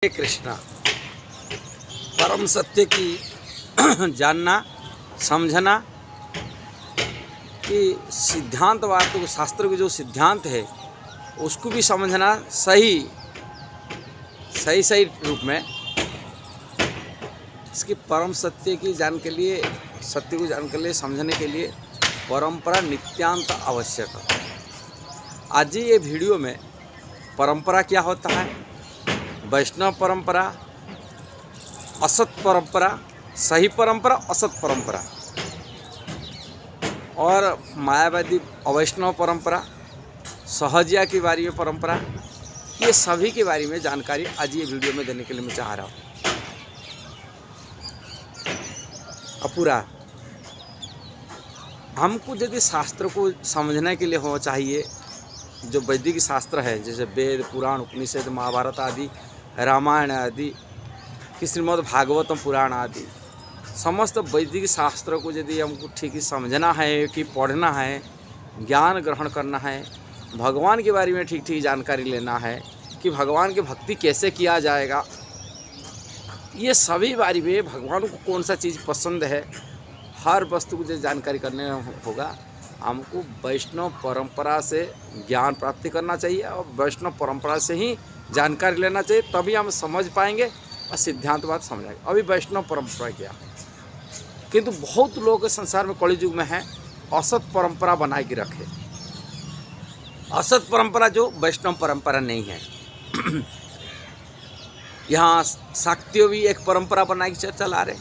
हरे कृष्णा। परम सत्य की जानना समझना कि सिद्धांतवाद को शास्त्र के जो सिद्धांत है उसको भी समझना सही रूप में इसकी परम सत्य की जान के लिए सत्य को जान के लिए समझने के लिए परंपरा नित्यांत आवश्यक है। आज ये वीडियो में परंपरा क्या होता है, वैष्णव परंपरा, असत परंपरा, सही परंपरा, असत परंपरा और मायावादी अवैष्णव परंपरा, सहजिया के बारे में परंपरा, ये सभी के बारे में जानकारी आज ये वीडियो में देने के लिए मैं चाह रहा हूँ। पूरा हमको यदि शास्त्र को समझने के लिए हो चाहिए, जो वैदिक शास्त्र है जैसे वेद, पुराण, उपनिषद, महाभारत आदि, रामायण आदि, कि श्रीमद् भागवतम पुराण आदि समस्त वैदिक शास्त्रों को यदि हमको ठीक ही समझना है कि पढ़ना है, ज्ञान ग्रहण करना है, भगवान के बारे में ठीक ठीक जानकारी लेना है कि भगवान की भक्ति कैसे किया जाएगा, ये सभी बारे में भगवान को कौन सा चीज़ पसंद है, हर वस्तु को जो जानकारी करने होगा, हमको वैष्णव परंपरा से ज्ञान प्राप्ति करना चाहिए और वैष्णव परंपरा से ही जानकारी लेना चाहिए, तभी हम समझ पाएंगे और सिद्धांतवाद समझाएंगे। अभी वैष्णव परंपरा क्या है, किंतु बहुत लोग संसार में कलि युग में है असत परंपरा बना के रखे। असत परंपरा जो वैष्णव परंपरा नहीं है। यहाँ शाक्तियों भी एक परंपरा बना के चला रहे,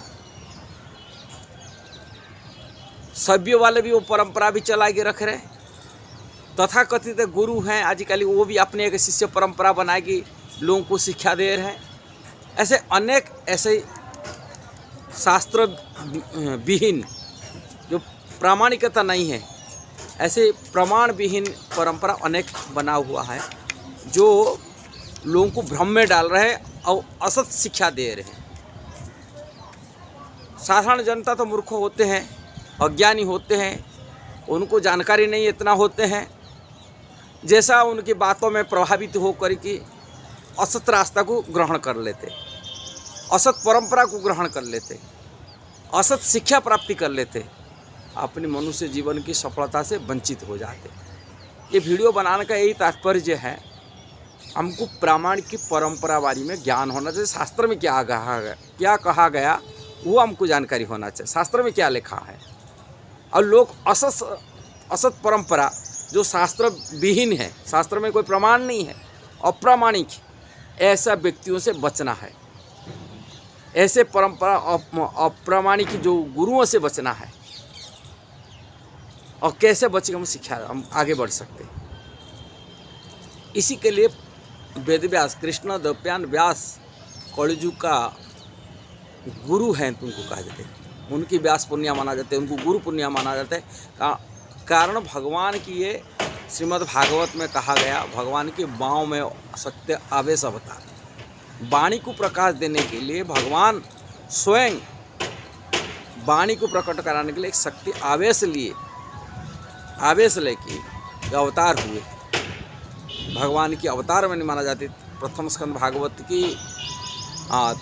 सभ्यों वाले भी वो परंपरा भी चला के रख रहे। तथा कथित गुरु हैं आजकल, वो भी अपने एक शिष्य परंपरा बना के लोगों को शिक्षा दे रहे हैं। ऐसे अनेक ऐसे शास्त्र विहीन जो प्रामाणिकता नहीं है, ऐसे प्रमाण विहीन परंपरा अनेक बना हुआ है जो लोगों को भ्रम में डाल रहे हैं और असत शिक्षा दे रहे हैं। साधारण जनता तो मूर्ख होते हैं, अज्ञानी होते हैं, उनको जानकारी नहीं इतना होते हैं, जैसा उनकी बातों में प्रभावित होकर कि असत रास्ता को ग्रहण कर लेते, असत परंपरा को ग्रहण कर लेते, असत शिक्षा प्राप्ति कर लेते, अपने मनुष्य जीवन की सफलता से वंचित हो जाते। ये वीडियो बनाने का यही तात्पर्य है, हमको प्रामाणिक की परंपरा बारे में ज्ञान होना चाहिए। शास्त्र में क्या कहा गया वो हमको जानकारी होना चाहिए, शास्त्र में क्या लिखा है। और लोग असत परंपरा जो शास्त्र विहीन है, शास्त्र में कोई प्रमाण नहीं है, अप्रामाणिक, ऐसा व्यक्तियों से बचना है। ऐसे परंपरा अप्रामाणिक जो गुरुओं से बचना है। और कैसे बचेगा हम आगे बढ़ सकते। इसी के लिए वेद व्यास, कृष्ण द्वैपायन व्यास कलियुग का गुरु हैं, तुमको कहा जाते हैं। उनकी व्यास पुण्य माना जाता है, उनको गुरु पुण्य माना जाता है। कारण भगवान की ये श्रीमद् भागवत में कहा गया, भगवान के बाँव में सत्य आवेश अवतार, वाणी को प्रकाश देने के लिए भगवान स्वयं वाणी को प्रकट कराने के लिए एक शक्ति आवेश लेके अवतार हुए। भगवान की अवतार में नहीं माना जाती। प्रथम स्कंद भागवत की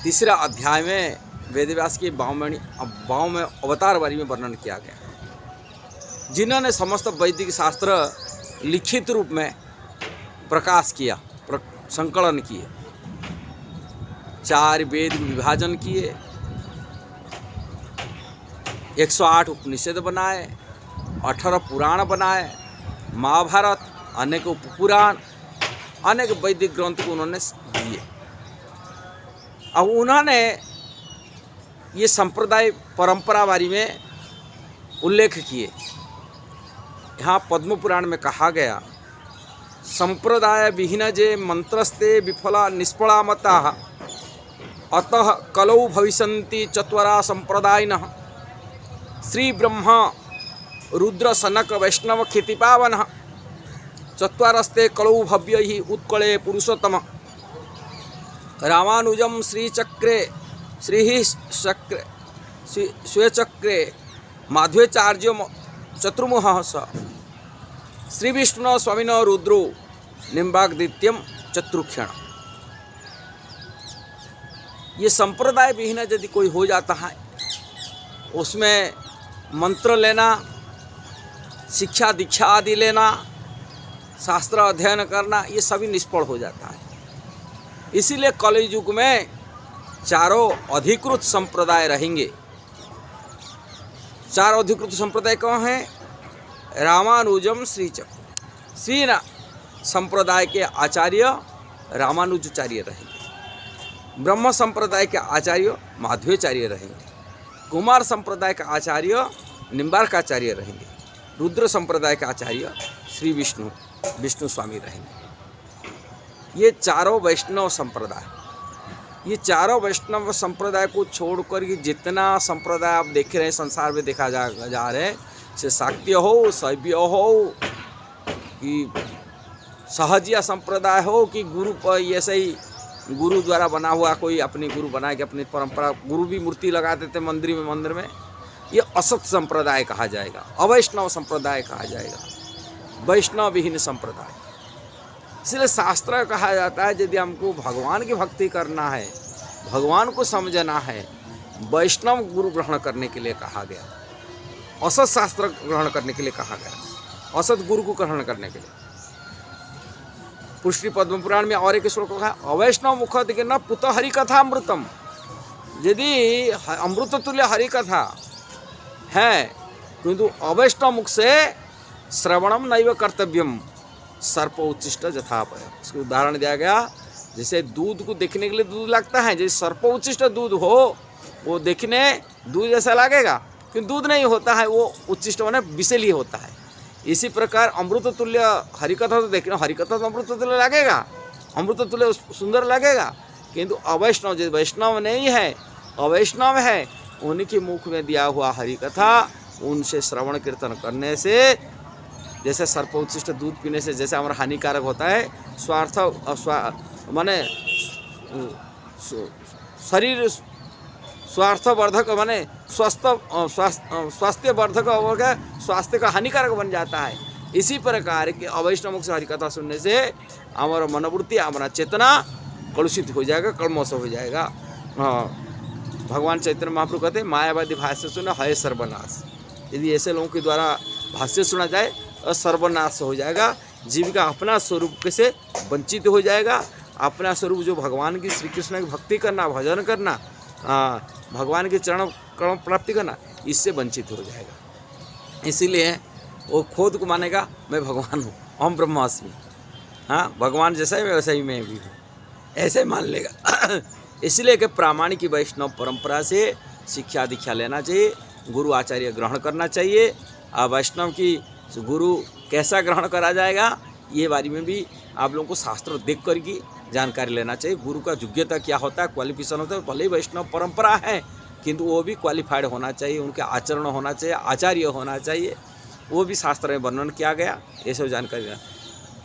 तीसरा अध्याय में वेदव्यास के बाँव में अवतार बारे में वर्णन किया गया, जिन्होंने समस्त वैदिक शास्त्र लिखित रूप में प्रकाश किया, संकलन किए, 4 वेद विभाजन किए, 108 उपनिषद बनाए, 18 पुराण बनाए, महाभारत, अनेक उपपुराण, अनेक वैदिक ग्रंथ को उन्होंने दिए। अब उन्होंने ये संप्रदाय परंपरा बारे में उल्लेख किए। यहाँ पद्म पुराण में कहा गया, संप्रदाय विहीन जे मंत्रस्ते विफला निष्फला मता अतः कलौ भविष्यन्ति चत्वरा संप्रदायिनः श्री ब्रह्मा रुद्र सनक वैष्णव ख्यातिपावनः चत्वारस्ते कलौ भव्यै उत्कले पुरुषोत्तम रामानुजम श्रीचक्रे श्वेचक्रे माध्वाचार्य चतुर्मुह स श्रीविष्णु स्वामिनो रुद्रो निम्बाग्दित्यम चतुर्क्षण। ये संप्रदाय विहीन यदि कोई हो जाता है, उसमें मंत्र लेना, शिक्षा दीक्षा आदि लेना, शास्त्र अध्ययन करना, ये सभी निष्फल हो जाता है। इसीलिए कलयुग में चारों अधिकृत संप्रदाय रहेंगे। चार अधिकृत संप्रदाय कौन हैं? रामानुजम श्रीचक्र। श्री संप्रदाय के आचार्य रामानुजाचार्य रहेंगे। ब्रह्म संप्रदाय के आचार्य माधवाचार्य रहेंगे। कुमार संप्रदाय का आचार्य निम्बार्काचार्य रहेंगे। रुद्र संप्रदाय का आचार्य श्री विष्णु स्वामी रहेंगे। ये चारों वैष्णव संप्रदाय, ये चारों वैष्णव संप्रदाय को छोड़कर ये जितना संप्रदाय आप देख रहे हैं संसार में देखा जा रहे हैं, से शाक्य हो, शैव्य हो कि सहजिया संप्रदाय हो कि गुरु पर ऐसे ही गुरु द्वारा बना हुआ कोई अपनी गुरु बना के अपनी परंपरा, गुरु भी मूर्ति लगाते थे मंदिर में, ये असत संप्रदाय कहा जाएगा, अवैष्णव संप्रदाय कहा जाएगा, वैष्णव विहीन संप्रदाय। इसलिए शास्त्र कहा जाता है यदि हमको भगवान की भक्ति करना है, भगवान को समझना है, वैष्णव गुरु ग्रहण करने के लिए कहा गया, असत शास्त्र ग्रहण करने के लिए कहा गया, असत गुरु को ग्रहण करने के लिए। पुष्टि पद्म पुराण में और एक श्लोक कहा, अवैष्णव मुख दिखे न पुत हरि कथा अमृतम। यदि अमृत तुल्य हरि कथा है, किंतु अवैष्णव मुख से श्रवणम नैव कर्तव्यम सर्प उच्चिष्ट जथापय। इसको उदाहरण दिया गया, जैसे दूध को देखने के लिए दूध लगता है, जैसे सर्प उच्चिष्ट दूध हो, वो देखने दूध जैसा लगेगा, किंतु दूध नहीं होता है, वो उच्चिष्ट माने विषैली होता है। इसी प्रकार अमृत तुल्य हरिकथा तो देखना, हरिकथा तो अमृत तुल्य लगेगा, अमृत तुल्य सुंदर लगेगा, किंतु अवैष्णव जो वैष्णव नहीं है, अवैष्णव है, उनके मुख में दिया हुआ हरिकथा, उनसे श्रवण कीर्तन करने से, जैसे सर्प उच्चिष्ट दूध पीने से जैसे हमारा हानिकारक होता है, माने शरीर स्वास्थ्यवर्धक माने स्वास्थ्य वर्धक हो गया, स्वास्थ्य का हानिकारक बन जाता है। इसी प्रकार के अवैष्णव से हरिकथा सुनने से हमारा मनोवृत्ति, हमारा चेतना कलुषित हो जाएगा, कलमश हो जाएगा। भगवान चैतन्य महाप्रभु कहते हैं, मायावादी भाष्य सुना है सर्वनाश। यदि ऐसे लोगों के द्वारा भाष्य सुना जाए तो सर्वनाश हो जाएगा, जीविका अपना स्वरूप से वंचित हो जाएगा। अपना स्वरूप जो भगवान की, श्री कृष्ण की भक्ति करना, भजन करना, भगवान के चरण कर्ण प्राप्ति करना, इससे वंचित हो जाएगा। इसीलिए वो खुद को मानेगा मैं भगवान हूँ, हम ब्रह्मास्मि, हाँ भगवान जैसा ही वैसा ही मैं भी हूँ, ऐसे मान लेगा। इसलिए कि प्रामाणिक वैष्णव परंपरा से शिक्षा दीक्षा लेना चाहिए, गुरु आचार्य ग्रहण करना चाहिए। वैष्णव की गुरु कैसा ग्रहण करा जाएगा, ये बारे में भी आप लोगों को शास्त्र देख कर की जानकारी लेना चाहिए। गुरु का योग्यता क्या होता है, क्वालिफिकेशन होता है। भले ही वैष्णव परंपरा है, किंतु वो भी क्वालिफाइड होना चाहिए, उनके आचरण होना चाहिए, आचार्य होना चाहिए, वो भी शास्त्र में वर्णन किया गया। ये सब जानकारी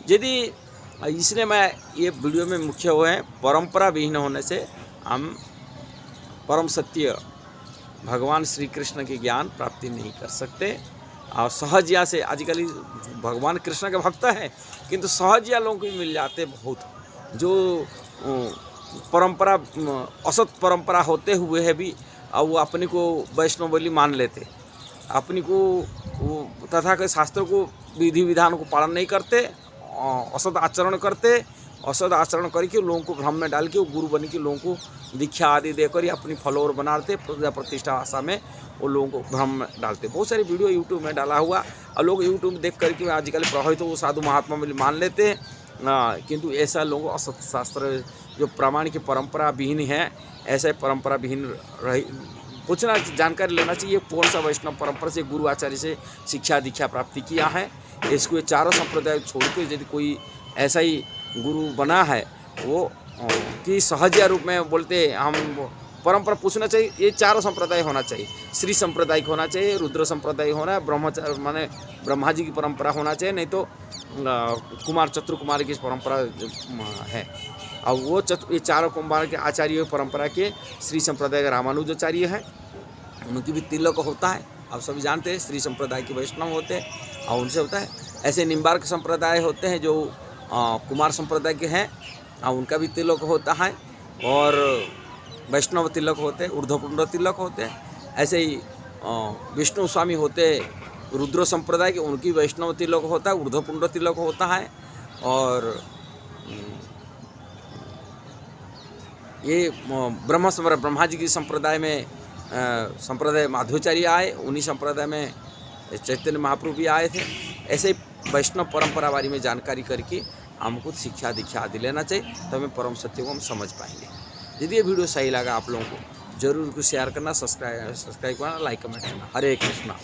यदि, इसलिए मैं ये वीडियो में मुख्य हुए हैं, परंपरा विहीन होने से हम परम सत्य भगवान श्री कृष्ण के ज्ञान प्राप्ति नहीं कर सकते। और सहजिया से आजकल भगवान कृष्ण के भक्त हैं, किंतु सहजिया लोगों को मिल जाते बहुत, जो परंपरा असत परंपरा होते हुए है भी, और वो अपने को वैष्णव बोली मान लेते, अपनी को तथा के शास्त्रों को विधि विधान को पालन नहीं करते, असत आचरण करते, असद आचरण करके लोगों को भ्रम में डाल के वो गुरु बन के लोगों को दीक्षा आदि देकर या अपनी फॉलोअर बनाते, पूजा प्रतिष्ठा आशा में वो लोगों को भ्रम में डालते। बहुत सारी वीडियो यूट्यूब में डाला हुआ, और लोग यूट्यूब देख करके आजकल प्रभावित वो साधु महात्मा में मान लेते हैं, किंतु ऐसा लोगों असत शास्त्र जो प्रामाणिक परंपरा विहीन है, ऐसे परंपरा विहीन रही पूछना, जानकारी लेना चाहिए कौन सा वैष्णव परंपरा से गुरु आचार्य से शिक्षा दीक्षा प्राप्ति किया है। इसको ये चारों संप्रदाय छोड़ के यदि कोई ऐसा ही गुरु बना है, वो कि सहजिया रूप में बोलते हम परंपरा पूछना चाहिए, ये चारों संप्रदाय होना चाहिए। श्री संप्रदाय होना चाहिए, रुद्र संप्रदाय होना है, ब्रह्मचार्य माने ब्रह्मा जी की परंपरा होना चाहिए, नहीं तो कुमार चतुर कुमार की परंपरा है। और वो ये चारों कुमार के आचार्य परंपरा के श्री संप्रदाय का रामानुजाचार्य है, उनकी भी तिलक होता है। आप सभी जानते हैं श्री संप्रदाय के वैष्णव होते हैं और उनसे होता है। ऐसे निम्बार्क संप्रदाय होते हैं जो कुमार संप्रदाय के हैं, उनका भी तिलक होता है। और वैष्णव तिलक होते, ऊर्ध्वपुंड तिलक होते हैं। ऐसे ही विष्णु स्वामी होते रुद्र संप्रदाय के, उनकी वैष्णव तिलक होता है, ऊर्ध्वपुंड तिलक होता है। और ये ब्रह्मा जी की संप्रदाय में संप्रदाय माधवाचार्य आए, उन्हीं संप्रदाय में चैतन्य महाप्रभु भी आए थे। ऐसे ही वैष्णव परंपरा बारे में जानकारी करके हमको शिक्षा दीक्षा आदि लेना चाहिए, तो हमें परम सत्य को हम समझ पाएंगे। यदि ये वीडियो सही लगा आप लोगों को, जरूर उसको शेयर करना, सब्सक्राइब करना, लाइक कमेंट करना। हरे कृष्णा।